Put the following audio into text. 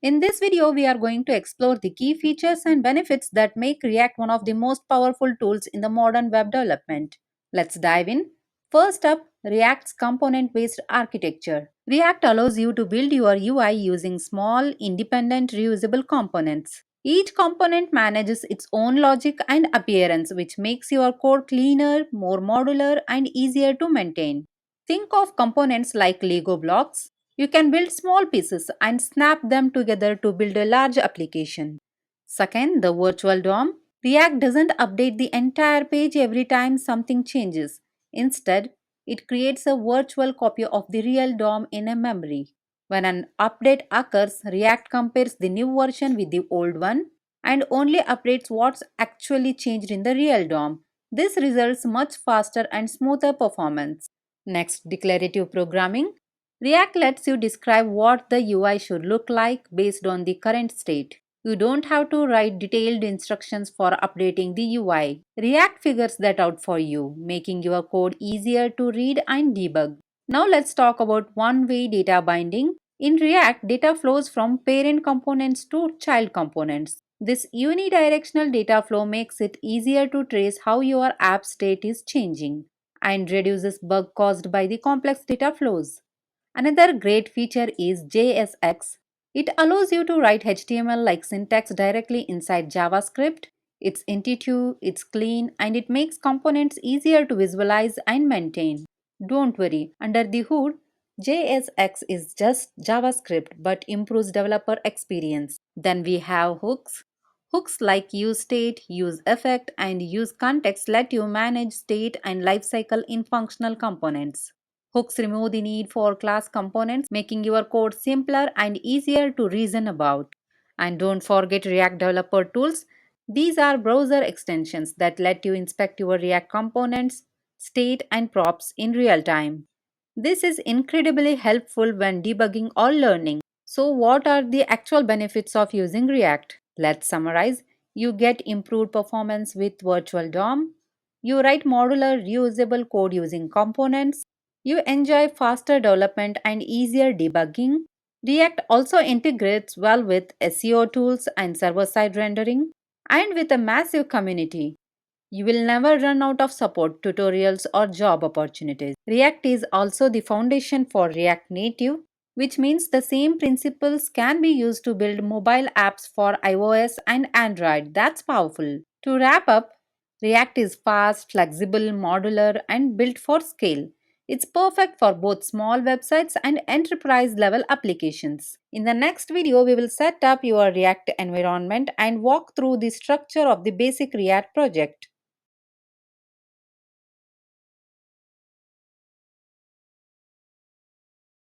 In this video, we are going to explore the key features and benefits that make React one of the most powerful tools in the modern web development. Let's dive in. First up, React's component-based architecture. React allows you to build your UI using small, independent, reusable components. Each component manages its own logic and appearance, which makes your code cleaner, more modular, and easier to maintain. Think of components like Lego blocks. You can build small pieces and snap them together to build a large application. Second, the virtual DOM. React doesn't update the entire page every time something changes. Instead, it creates a virtual copy of the real DOM in a memory. When an update occurs, React compares the new version with the old one and only updates what's actually changed in the real DOM. This results much faster and smoother performance. Next, declarative programming. React lets you describe what the UI should look like based on the current state. You don't have to write detailed instructions for updating the UI. React figures that out for you, making your code easier to read and debug. Now let's talk about one-way data binding. In React, data flows from parent components to child components. This unidirectional data flow makes it easier to trace how your app state is changing and reduces bug caused by the complex data flows. Another great feature is JSX. It allows you to write HTML like syntax directly inside JavaScript. It's intuitive, it's clean, and it makes components easier to visualize and maintain. Don't worry, under the hood, JSX is just JavaScript but improves developer experience. Then we have hooks. Hooks like use state, use effect, and use context let you manage state and lifecycle in functional components. Hooks remove the need for class components, making your code simpler and easier to reason about. And don't forget React Developer Tools. These are browser extensions that let you inspect your React components, state, and props in real time. This is incredibly helpful when debugging or learning. So, what are the actual benefits of using React? Let's summarize. You get improved performance with virtual DOM. You write modular, reusable code using components. You enjoy faster development and easier debugging. React also integrates well with SEO tools and server side rendering. And with a massive community, you will never run out of support, tutorials, or job opportunities. React is also the foundation for React Native, which means the same principles can be used to build mobile apps for iOS and Android. That's powerful. To wrap up, React is fast, flexible, modular, and built for scale. It's perfect for both small websites and enterprise level applications. In the next video, we will set up your React environment and walk through the structure of the basic React project.